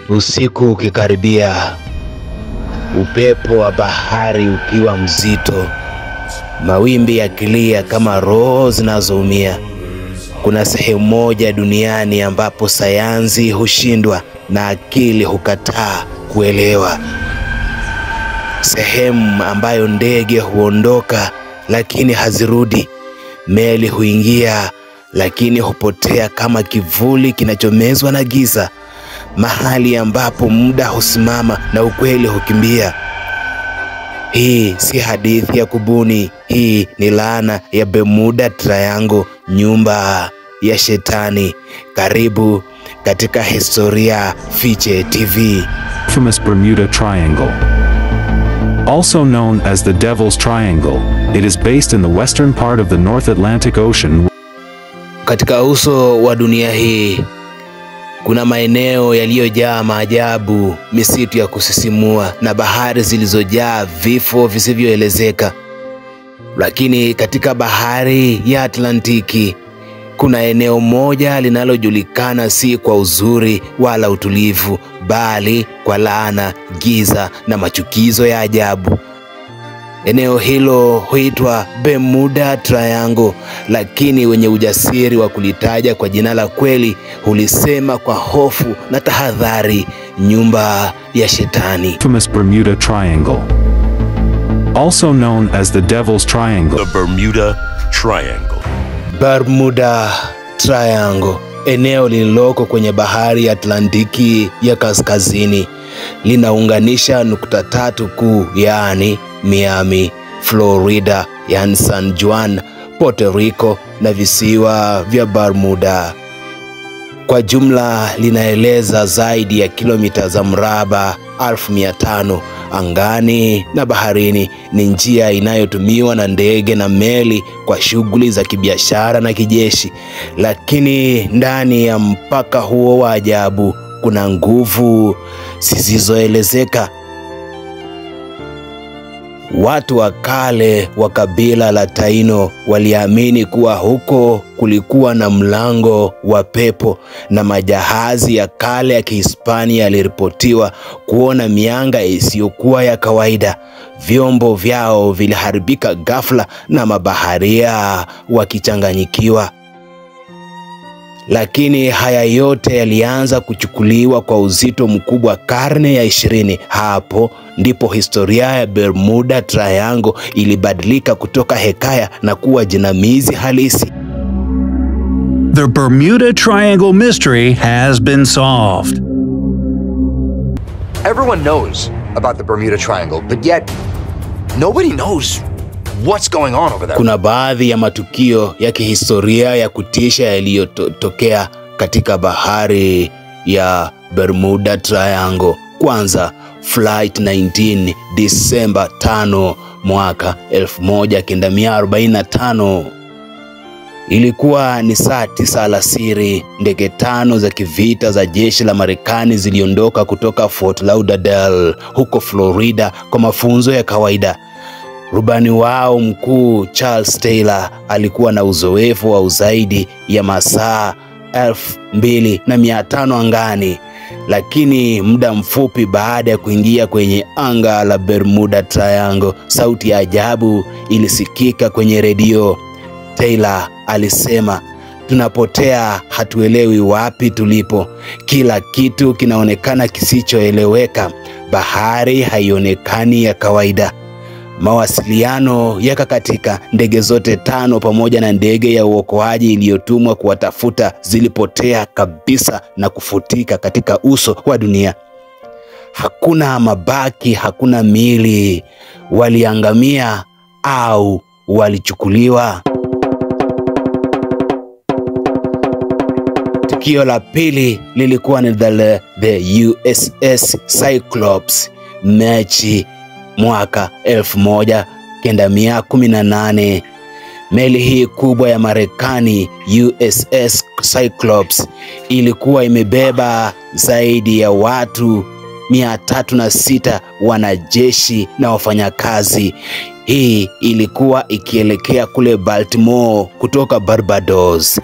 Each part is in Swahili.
Usiku ukikaribia, upepo wa bahari ukiwa mzito, mawimbi yakilia kama roho zinazoumia. Kuna sehemu moja duniani ambapo sayansi hushindwa na akili hukataa kuelewa. Sehemu ambayo ndege huondoka lakini hazirudi, meli huingia lakini hupotea kama kivuli kinachomezwa na giza. Mahali ambapo muda husimama na ukweli hukimbia. Hii si hadithi ya kubuni, hii ni laana ya Bermuda Triangle, nyumba ya shetani. Karibu katika Historia Fiche TV. Infamous Bermuda Triangle, also known as the Devil's Triangle, it is based in the western part of the North Atlantic Ocean. Katika uso wa dunia hii kuna maeneo yaliyojaa maajabu, misitu ya kusisimua na bahari zilizojaa vifo visivyoelezeka. Lakini katika bahari ya Atlantiki kuna eneo moja linalojulikana si kwa uzuri wala utulivu, bali kwa laana, giza na machukizo ya ajabu. Eneo hilo huitwa Bermuda Triangle, lakini wenye ujasiri wa kulitaja kwa jina la kweli hulisema kwa hofu na tahadhari: nyumba ya shetani. Infamous Bermuda Triangle, also known as the Devil's Triangle. The Bermuda Triangle. Bermuda Triangle, eneo lililoko kwenye bahari ya Atlantiki ya kaskazini, linaunganisha nukta tatu kuu, yaani Miami, Florida, yani San Juan, Puerto Rico na visiwa vya Bermuda. Kwa jumla linaeleza zaidi ya kilomita za mraba 1500 angani na baharini. Ni njia inayotumiwa na ndege na meli kwa shughuli za kibiashara na kijeshi. Lakini ndani ya mpaka huo wa ajabu kuna nguvu zisizoelezeka. Watu wa kale wa kabila la Taino waliamini kuwa huko kulikuwa na mlango wa pepo, na majahazi ya kale ya Kihispania yaliripotiwa kuona mianga isiyokuwa ya kawaida. Vyombo vyao viliharibika ghafla na mabaharia wakichanganyikiwa. Lakini haya yote yalianza kuchukuliwa kwa uzito mkubwa karne ya 20. Hapo ndipo historia ya Bermuda Triangle ilibadilika kutoka hekaya na kuwa jinamizi halisi. The Bermuda Triangle mystery has been solved. Everyone knows about the Bermuda Triangle, but yet nobody knows what's going on over there. Kuna baadhi ya matukio ya kihistoria ya kutisha yaliyotokea katika bahari ya Bermuda Triangle. Kwanza, Flight 19, Disemba 5 mwaka 1945. Ilikuwa ni saa 9 alasiri. Ndege 5 za kivita za jeshi la Marekani ziliondoka kutoka Fort Lauderdale huko Florida kwa mafunzo ya kawaida. Rubani wao mkuu Charles Taylor alikuwa na uzoefu wa zaidi ya masaa 2500 angani. Lakini muda mfupi baada ya kuingia kwenye anga la Bermuda Triangle, sauti ya ajabu ilisikika kwenye redio. Taylor alisema, "Tunapotea, hatuelewi wapi tulipo. Kila kitu kinaonekana kisichoeleweka. Bahari haionekani ya kawaida." Mawasiliano yakakatika. Ndege zote 5 pamoja na ndege ya uokoaji iliyotumwa kuwatafuta zilipotea kabisa na kufutika katika uso wa dunia. Hakuna mabaki, hakuna miili. Waliangamia au walichukuliwa. Tukio la pili lilikuwa ni the USS Cyclops, Machi mwaka 1918. Meli hii kubwa ya Marekani USS Cyclops ilikuwa imebeba zaidi ya watu 306 wanajeshi na wafanyakazi. Hii ilikuwa ikielekea kule Baltimore kutoka Barbados.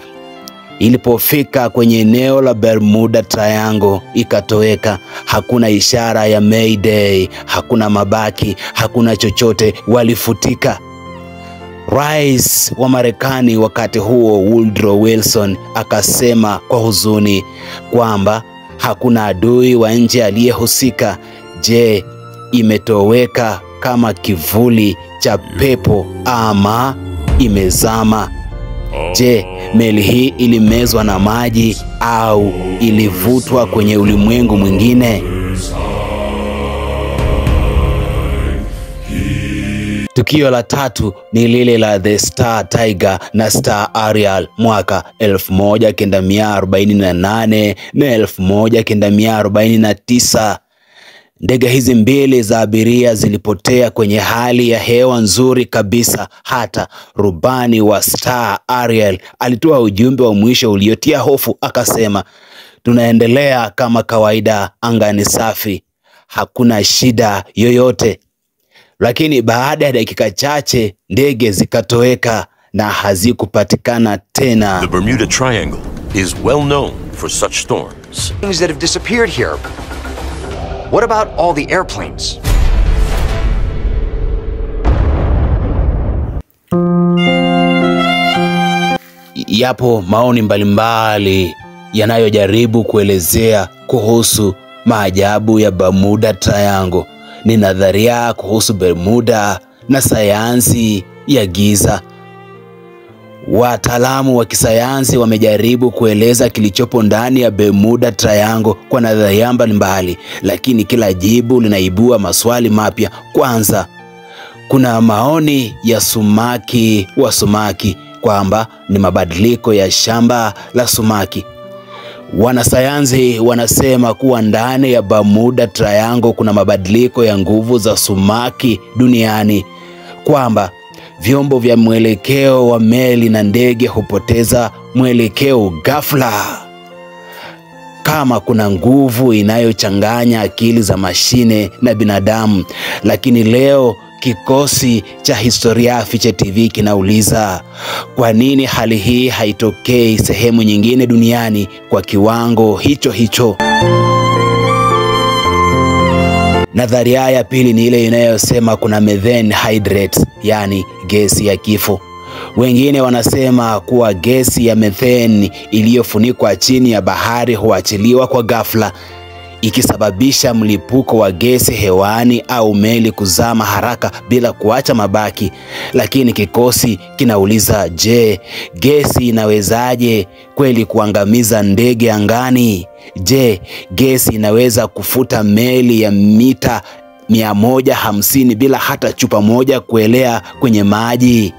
Ilipofika kwenye eneo la Bermuda Triangle ikatoweka. Hakuna ishara ya Mayday, hakuna mabaki, hakuna chochote, walifutika. Rais wa Marekani wakati huo Woodrow Wilson akasema kwa huzuni kwamba hakuna adui wa nje aliyehusika. Je, imetoweka kama kivuli cha pepo ama imezama? Je, meli hii ilimezwa na maji au ilivutwa kwenye ulimwengu mwingine? Tukio la tatu ni lile la The Star Tiger na Star Ariel mwaka 1948 na 1949. Ndege hizi mbili za abiria zilipotea kwenye hali ya hewa nzuri kabisa. Hata rubani wa Star Ariel alitoa ujumbe wa mwisho uliotia hofu, akasema, tunaendelea kama kawaida, anga ni safi, hakuna shida yoyote. Lakini baada ya dakika chache ndege zikatoweka na hazikupatikana tena. The Bermuda Triangle is well known for such storms. Things that have disappeared here. What about all the airplanes? Yapo maoni mbalimbali yanayojaribu kuelezea kuhusu maajabu ya Bermuda Triangle. Ni nadharia kuhusu Bermuda na sayansi ya giza. Wataalamu wa kisayansi wamejaribu kueleza kilichopo ndani ya Bermuda Triangle kwa nadharia mbalimbali, lakini kila jibu linaibua maswali mapya. Kwanza, kuna maoni ya sumaki wa sumaki kwamba ni mabadiliko ya shamba la sumaki. Wanasayansi wanasema kuwa ndani ya Bermuda Triangle kuna mabadiliko ya nguvu za sumaki duniani, kwamba vyombo vya mwelekeo wa meli na ndege hupoteza mwelekeo ghafla, kama kuna nguvu inayochanganya akili za mashine na binadamu. Lakini leo kikosi cha Historia Fiche TV kinauliza, kwa nini hali hii haitokei sehemu nyingine duniani kwa kiwango hicho hicho? Nadharia ya pili ni ile inayosema kuna methane hydrates, yani gesi ya kifo. Wengine wanasema kuwa gesi ya methane iliyofunikwa chini ya bahari huachiliwa kwa ghafla, ikisababisha mlipuko wa gesi hewani au meli kuzama haraka bila kuacha mabaki. Lakini kikosi kinauliza, je, gesi inawezaje kweli kuangamiza ndege angani? Je, gesi inaweza kufuta meli ya mita 150 bila hata chupa moja kuelea kwenye maji?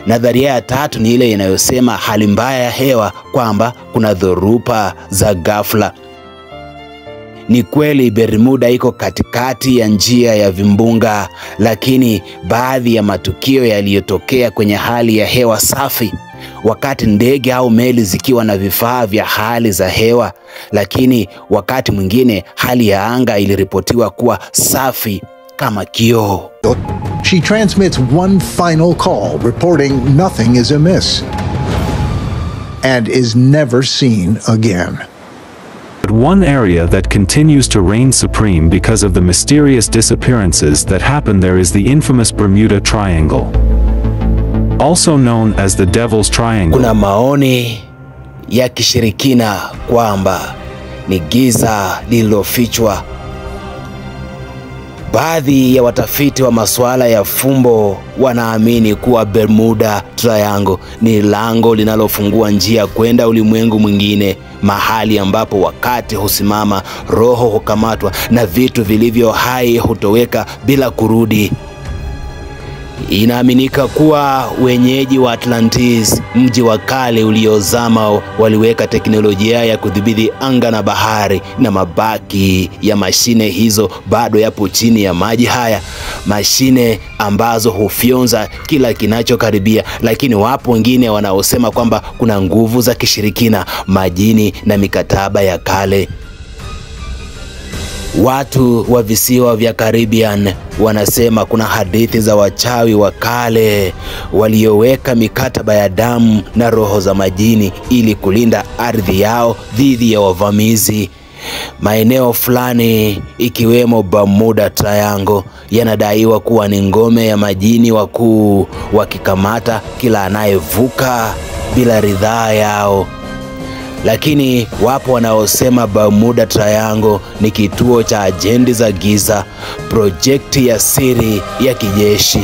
Nadharia ya tatu ni ile inayosema hali mbaya ya hewa, kwamba kuna dhoruba za ghafla. Ni kweli Bermuda iko katikati ya njia ya vimbunga, lakini baadhi ya matukio yaliyotokea kwenye hali ya hewa safi, wakati ndege au meli zikiwa na vifaa vya hali za hewa, lakini wakati mwingine hali ya anga iliripotiwa kuwa safi kama kioo. She transmits one final call reporting nothing is amiss and is never seen again. But one area that continues to reign supreme because of the mysterious disappearances that happen there is the infamous Bermuda Triangle, also known as the Devil's Triangle. Kuna maoni ya kishirikina kwamba ni giza lililofichwa. Baadhi ya watafiti wa masuala ya fumbo wanaamini kuwa Bermuda Triangle ni lango linalofungua njia kwenda ulimwengu mwingine, mahali ambapo wakati husimama, roho hukamatwa na vitu vilivyo hai hutoweka bila kurudi. Inaaminika kuwa wenyeji wa Atlantis, mji wa kale uliozama, waliweka teknolojia ya kudhibiti anga na bahari, na mabaki ya mashine hizo bado yapo chini ya maji haya, mashine ambazo hufyonza kila kinachokaribia. Lakini wapo wengine wanaosema kwamba kuna nguvu za kishirikina, majini na mikataba ya kale. Watu wa visiwa vya Caribbean wanasema kuna hadithi za wachawi wa kale walioweka mikataba ya damu na roho za majini ili kulinda ardhi yao dhidi ya wavamizi. Maeneo fulani ikiwemo Bermuda Triangle yanadaiwa kuwa ni ngome ya majini wakuu, wakikamata kila anayevuka bila ridhaa yao. Lakini wapo wanaosema Bermuda Triangle ni kituo cha ajendi za giza, projekti ya siri ya kijeshi.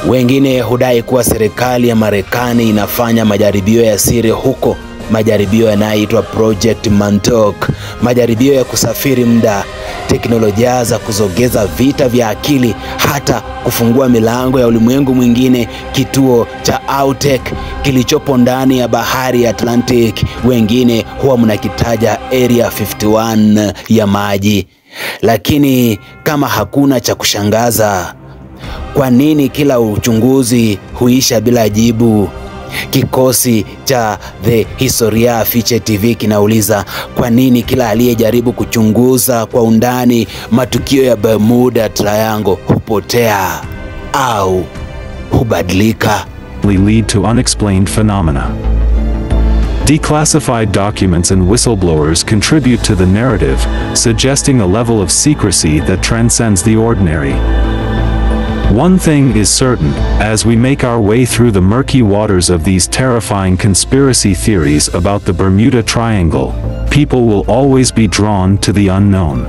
Wengine hudai kuwa serikali ya Marekani inafanya majaribio ya siri huko, majaribio yanayoitwa Project Montauk, majaribio ya kusafiri muda, teknolojia za kuzogeza vita vya akili, hata kufungua milango ya ulimwengu mwingine, kituo cha Autek kilichopo ndani ya bahari ya Atlantic. Wengine huwa mnakitaja Area 51 ya maji. Lakini kama hakuna cha kushangaza, kwa nini kila uchunguzi huisha bila jibu? Kikosi cha The Historia Fiche TV kinauliza, kwa nini kila aliyejaribu kuchunguza kwa undani matukio ya Bermuda Triangle hupotea au hubadilika? Lead to unexplained phenomena. Declassified documents and whistleblowers contribute to the narrative, suggesting a level of secrecy that transcends the ordinary. One thing is certain, as we make our way through the murky waters of these terrifying conspiracy theories about the Bermuda Triangle, people will always be drawn to the unknown.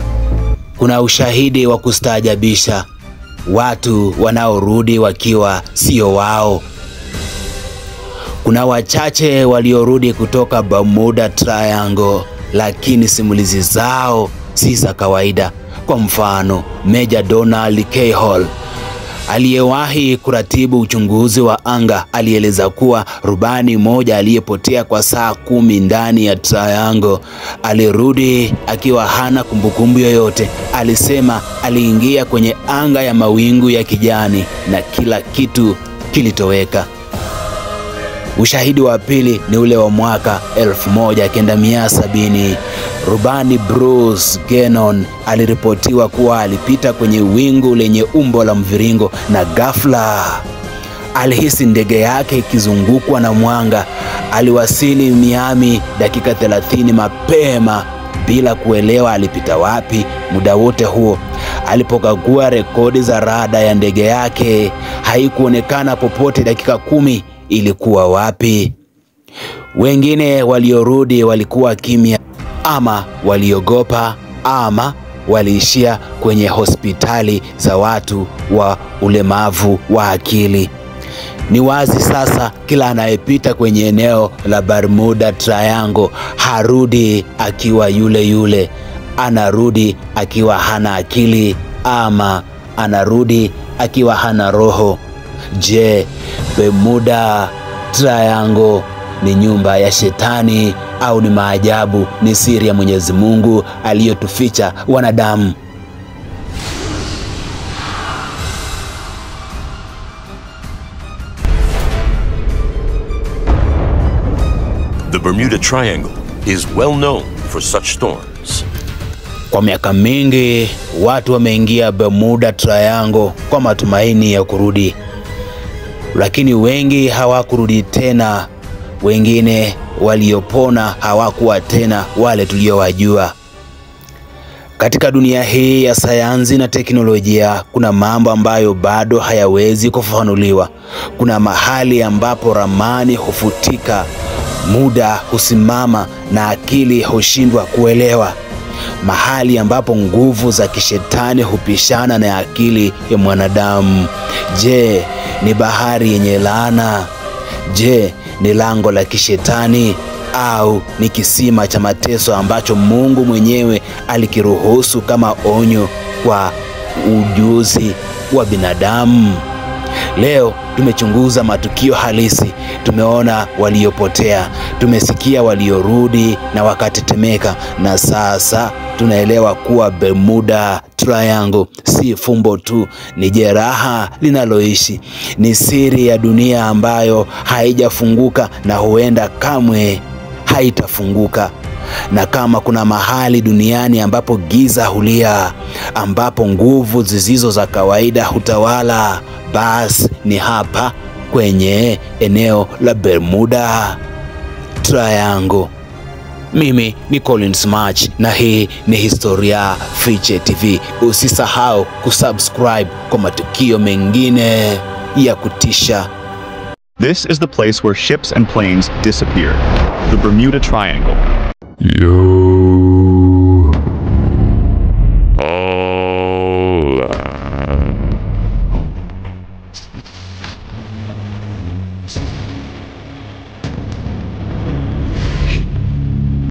Kuna ushahidi wa kustaajabisha, watu wanaorudi wakiwa sio wao. Kuna wachache waliorudi kutoka Bermuda Triangle, lakini simulizi zao si za kawaida. Kwa mfano, Major Donald K. Hall aliyewahi kuratibu uchunguzi wa anga alieleza kuwa rubani mmoja aliyepotea kwa saa 10 ndani ya Triangle alirudi akiwa hana kumbukumbu yoyote. Alisema aliingia kwenye anga ya mawingu ya kijani na kila kitu kilitoweka. Ushahidi wa pili ni ule wa mwaka 1970. Rubani Bruce Gannon aliripotiwa kuwa alipita kwenye wingu lenye umbo la mviringo na ghafla alihisi ndege yake ikizungukwa na mwanga. Aliwasili Miami dakika 30 mapema bila kuelewa alipita wapi muda wote huo. Alipokagua rekodi za rada ya ndege yake, haikuonekana popote dakika 10 ilikuwa wapi. Wengine waliorudi walikuwa kimya, ama waliogopa, ama waliishia kwenye hospitali za watu wa ulemavu wa akili. Ni wazi sasa kila anayepita kwenye eneo la Bermuda Triangle harudi akiwa yule yule, anarudi akiwa hana akili, ama anarudi akiwa hana roho. Je, Bermuda Triangle ni nyumba ya shetani au ni maajabu, ni siri ya Mwenyezi Mungu aliyotuficha wanadamu? The Bermuda Triangle is well known for such storms. Kwa miaka mingi watu wameingia Bermuda Triangle kwa matumaini ya kurudi, lakini wengi hawakurudi tena. Wengine waliopona hawakuwa tena wale tuliowajua. Katika dunia hii ya sayansi na teknolojia, kuna mambo ambayo bado hayawezi kufafanuliwa. Kuna mahali ambapo ramani hufutika, muda husimama na akili hushindwa kuelewa. Mahali ambapo nguvu za kishetani hupishana na akili ya mwanadamu. Je, ni bahari yenye laana? Je, ni lango la kishetani au ni kisima cha mateso ambacho Mungu mwenyewe alikiruhusu kama onyo kwa ujuzi wa binadamu. Leo tumechunguza matukio halisi, tumeona waliopotea, tumesikia waliorudi na wakatetemeka, na sasa tunaelewa kuwa Bermuda Triangle si fumbo tu, ni jeraha linaloishi, ni siri ya dunia ambayo haijafunguka na huenda kamwe haitafunguka. Na kama kuna mahali duniani ambapo giza hulia, ambapo nguvu zisizo za kawaida hutawala, basi ni hapa kwenye eneo la Bermuda Triangle. Mimi ni Collins March na hii ni Historia Fiche TV. Usisahau kusubscribe kwa matukio mengine ya kutisha. This is the place where ships and planes disappeared. The Bermuda Triangle. Yo.